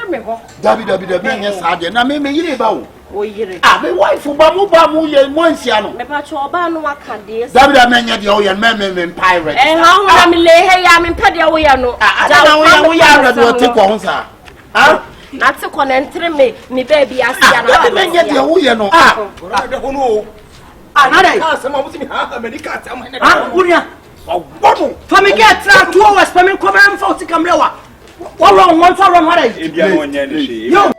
me go. Dabi yes ade na me yire ba wo. O yire. Ah me wife ba mu ye monsia no. Me pa cho oba no aka de. Dabi me nya de o ye me pirate. Ha ho na me le he ya me pede wo ye no. Ja wo ya do te ko ho sa. Ah na te ko na ntre me baby asia na. Dabi me nya de wo ye no. De ho no. Na dai. Say mo mutimi ha America ta mo ne. Unia. Ogbonu. Family get tra 2 hours for me come am for kamrewa. What wrong one for wrong hare? E bia no nya ni shi. Yo.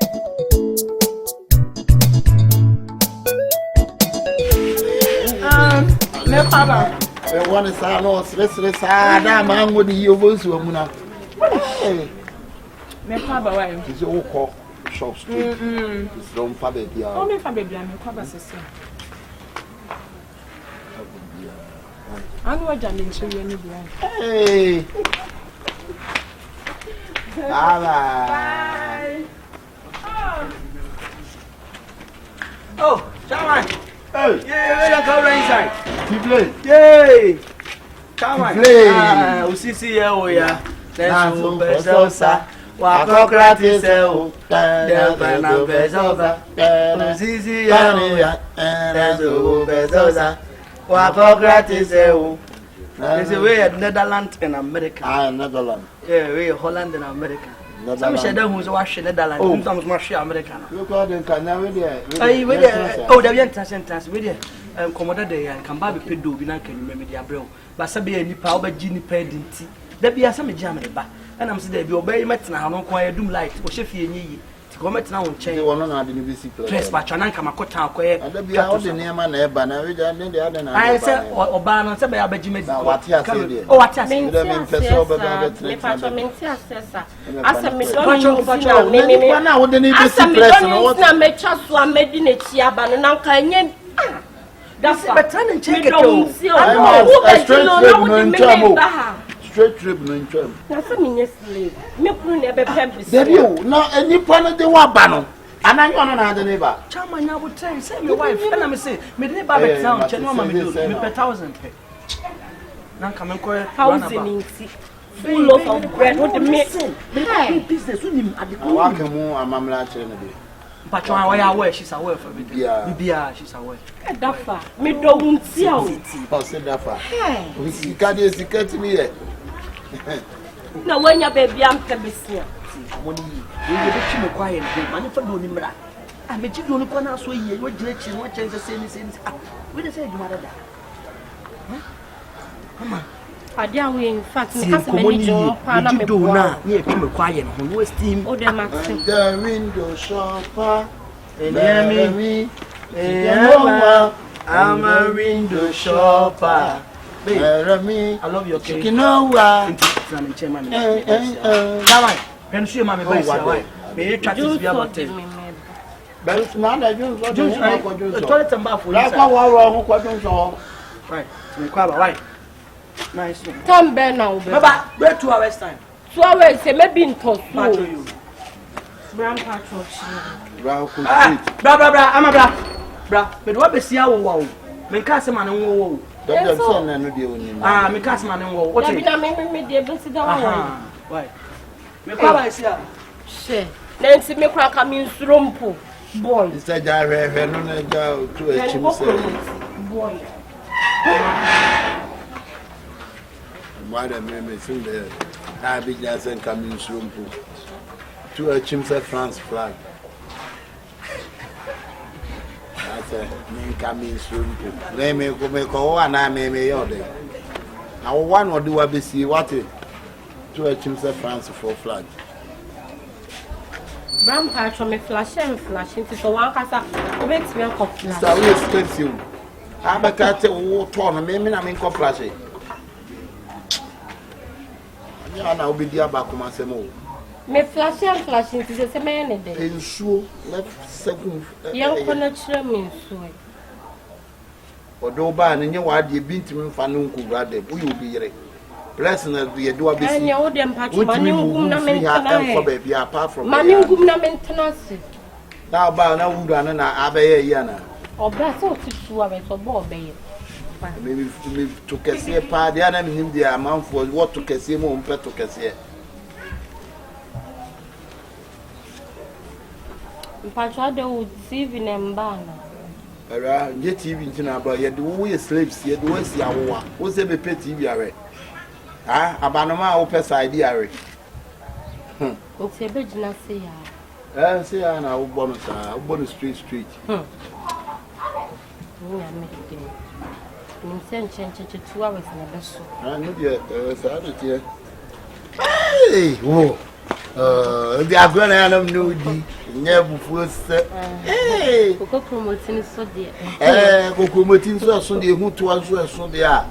Me papa. We want to no stress da man wo di yovo su amuna. Me papa why? Is o ko shop street. Is don fa baby a. Oh me fa baby me kwa basese. Anu aja me nchiri ni bia. Hey. Bye. Oh, Chairman. Hey. Yeah, we go inside. You play. Yay. Chairman. Play. Usisi ye o ya. Let's go bezosa. Wa kokrat se o. Del bana bezosa. Usisi ye o ya. Let's go bezosa. Wa kokrat se o. There's a way at Netherlands and America. Ah, Netherlands. Yeah, we Holland and America. Some said that who's watching Netherlands. Sometimes much America. You call them Canary there. Oh, the sentence with you. Commodore day and come back with Pedu, Binan can remember the abroad. But Sabi and Nipa, but Ginny Pedinty. There be a some Germany back. And I'm saying, you obey Metna, I don't quite doom light or Sheffy and ye. To comment now and change one on the visitor. Press by Chananka Makota, and there be out the name and Ebba, and the other. I said, or Ban, Sabi, I bet you made what he has. Oh, what has been straight trip no ntwam. Na se minye slave. Me kunu na be pempe. There you no any plan de wa ba no. Anan yo no na de ne ba. Chama nya wo tell say me wife na me say me de ba be town che no ma me do me per 1000 pe. Na ka me ko 1000 inti. Full loaf of bread with the meat. Me business unim adiko. Wa ka mu amamla chere no be. Patron why aware she's aware for me. Bibia she's aware. Dafa. Me do unti a o. O se dafa. We sikade sikati mi ye. Na wanya baby am pebesia. Money. We be chi me quiet dey. Mani fa do ni mra. Ah me chi do ni ko na so yiye. Wo gire chi wo chen say ni. Ah. We dey say aduma dada. Mama. Ade a we in fact me kase me jo pa na me do na. Me chi me quiet ho. No steam. O de max. The window shopper. Me. I'm a window shopper. Rami, I love your cake. You know what? Давай. Пенсию маме байся. Me try to be about it. But now that you the toilet and bath for you. Right. Me kwaba, right. Nice one. Come back now. Baba, wait 2 hours time. 2 hours say maybe in toss. You. Brown patrol. Bra, I'm a bra. Bra, me do be sia wo wo. Me ka se man wo wo. That son na no dey oni. Ah, me ka se man wo. What you? That me dey be sit down. Why? Me kwaba sia. She. Nancy me kwa ka me nsrompo. Boy. Mr. Jare no na ja to a chim say. Boy. Mother me say there. I be just en coming nsrompo. To a chim say France flag. Me coming soon. Let me go make one. I may order. Now, one or do I be see what it to a chimney France for flag. Brown patch me flashing so one casa makes me a coffee. So we expect you. I'm a cat or torn, maybe I'm in coffee. I'll be dear back on my me flashing to the man a day. And so left second young connection means so. Or do ban and you are the bint me fanung could rather will be here. Blessing as we do a bit. And your damn patch money for baby apart from money gumna maintenance. Now, by now, would run an abbey yana. Or that's all 2 hours or more, baby. Maybe to Cassia party and him the amount for what to Cassia more pet to Cassia. Mpacho de wo TV na mba na. Era nje TV ntina ba ye de wo ye slaves ye de wo si awoa. Wo se be pay TV are. Ah, abanoma wo pesa ID are. O se be jina se ya. Se ya na wo bono sa, wo bono street. Ni American. Ni senche 2 hours na beso. No dia sa na tie. Hey, wo. The agora ya na no di. Nye bufu se. Hey, koko promoting so de. Koko promoting so de hu to so de a.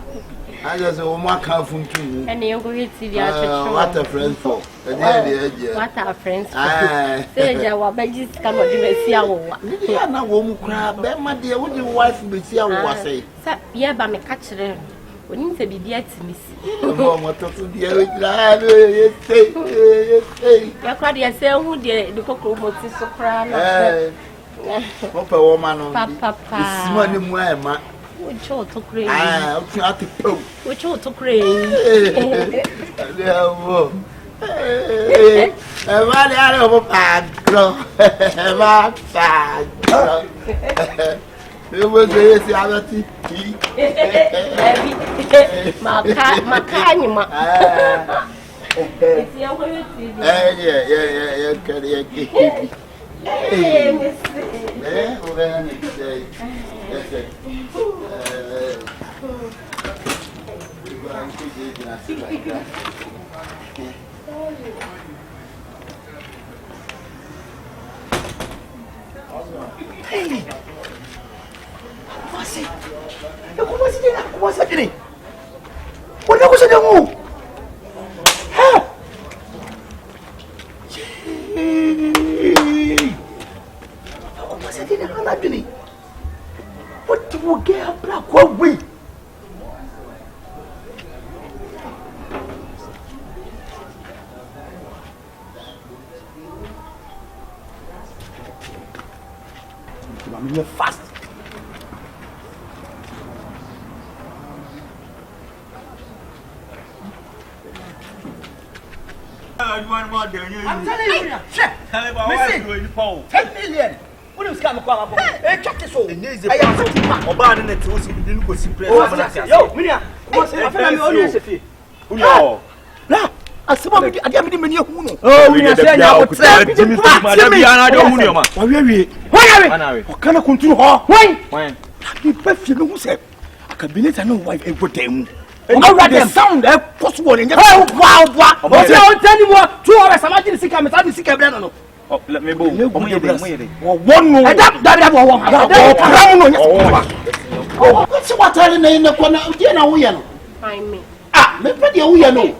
I just want more careful too. And you go to TV at what a friend for. What a friend for. Say, you are by this kind of diversion. You are not woman crab, but my dear, would your wife be see? I was say, yeah, but me catch them. When you say, be at me. What to the say, you cried yourself who the cocoa motive so proud. What a woman, Papa, money, my. Which ought to crazy. Which ought to crazy. Hey! Kumasi! Kumasi din ako! Kumasi din eh! Wala ko sa damo! Ha? Yay! Kumasi din ako na din eh! What do you get up like what we? I'm fast. I'm telling you, chef. Listen, 10 million. What is coming? Hey, check this out. I am so deep. Oba na te osi bi nuko si press. Yo, Minia. Come say, I feel me on you. Who no? Na, asema me ade me mani hu no. Oh, Minia say nya ko try. Madam Biana de hu no ma. Wa wie. Why? Kana kunturu ho. Why? Be perfect me hu say. Akabenezer no wife every time. The sound possible in wow. What's your telling me 2 hours? I'm not sick. I'm not sick. No. Oh, let me go. One more. What's what telling in the corner? Find me. Ah, me put you know.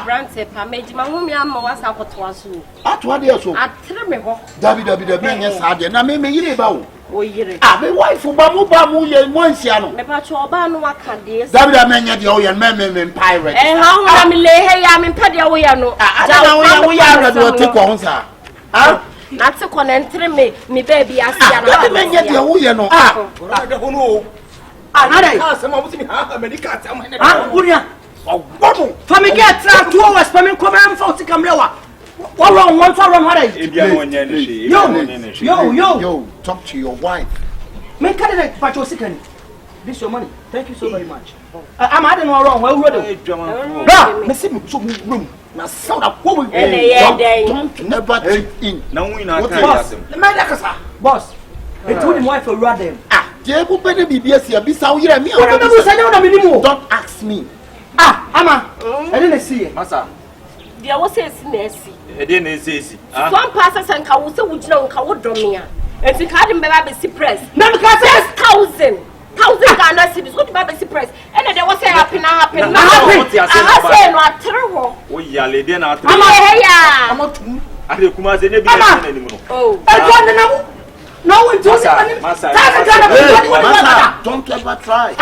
Brand said, I made my woman. I'm was up at was. At what year so? I tell me what. Yes, I did. Now, maybe about. Oh, yeah. Ah, my wife for Bamu, and one piano. Me patrol ban what can this? David, man, you're men pirate. And how am I lay? Hey, I'm in Padia. We are no. I don't know. We are not take on, sir. Ah, not to connect me, baby. I see. Men get your way, no. Ah, who know? Ah, some of them have many cats. Ah, Uria. Oh, Family get 2 hours for me. Come and for to come lower. What wrong? One for one. Yo, talk to your wife. Make candidate for your second. This your money. Thank you so very much. I'm adding no wrong. Well, ready. Miss me to room. Now, sound up. What we don't never take in. Now we not boss. Between wife or rather. Ah, Jebu Penny BBS, be so here. Me, don't ask me. Ah, Ama, I didn't see it. Massa. There was a messy. It didn't say. One passes and Kawusa would know Kawudromia. And if you can't be press. No, because 1,000 Ghana cities. What about the press? And there was a happy. I say, not terrible. We are lady now. I'm not Kumasi anymore. Oh, I don't know. No one does it. Massa, don't ever try. I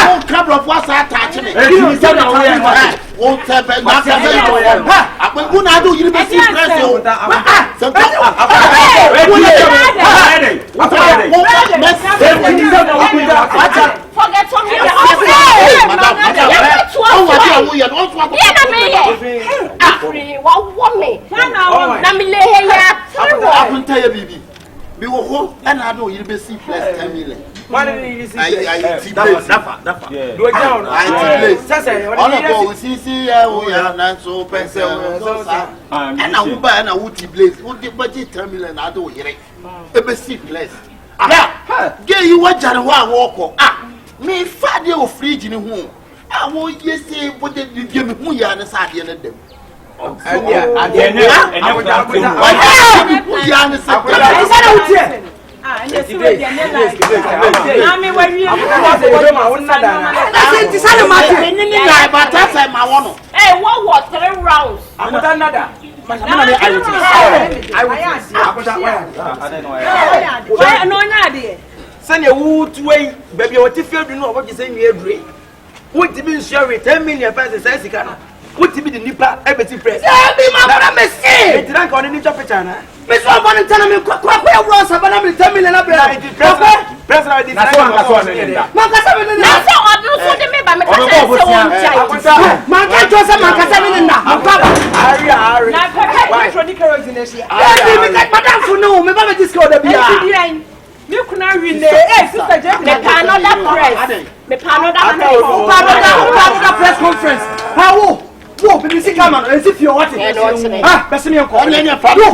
won't come up what's that touching it. Won't ever. When I do, you may see forget from here. me. What woman? Namile ya bibi. Be wo ho and I know you'll be see plus 10 million. One is I Dafa. do it down. I see na so pencil so and I will buy and I would blaze. Would the budget 10 million I do here. E be see plus. Yeah. Get you what Jan walk. Me father of fridge in home. I won't yes say what they give me who you are the side of them. What to be the nipper, everything press. Be my brother, say. It drank on the nipper picture. Miss One tell me, Quack Ross, I'm going to 10 million. President, that's one. You could not read the sister Jeff. Another press conference. How? Whoa, BBC come on, as if you're watching. Ah, that's me. I'm any father. Now, you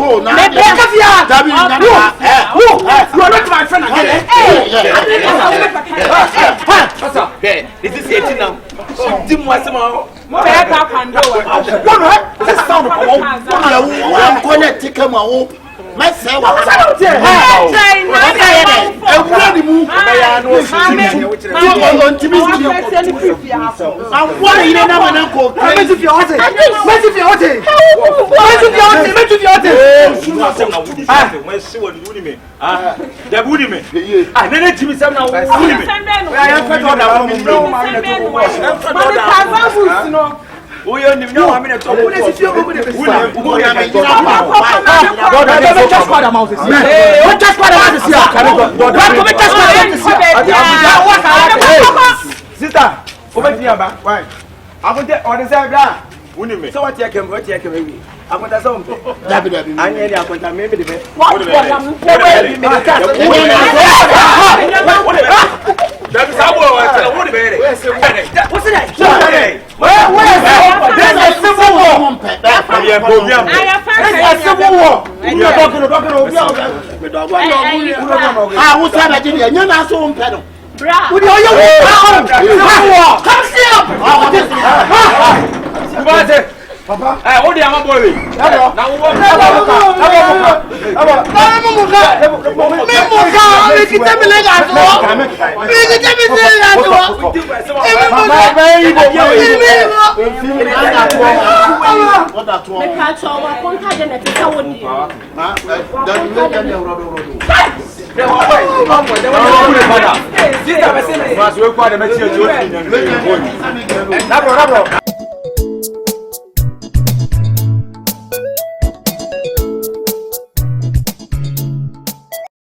are not my friend again. What's up? This is 18 now. Dim was somehow. I'm going to take him out. Myself, we are in the I'm in a top. What is it? Sister, over here, why? I want to order that. So what you can maybe. I want to some. I need a point. Maybe the best. That is how what's it? There's a civil war. Civil war. I was saying, you're not so pedal. Papa, I hold your boy. Now,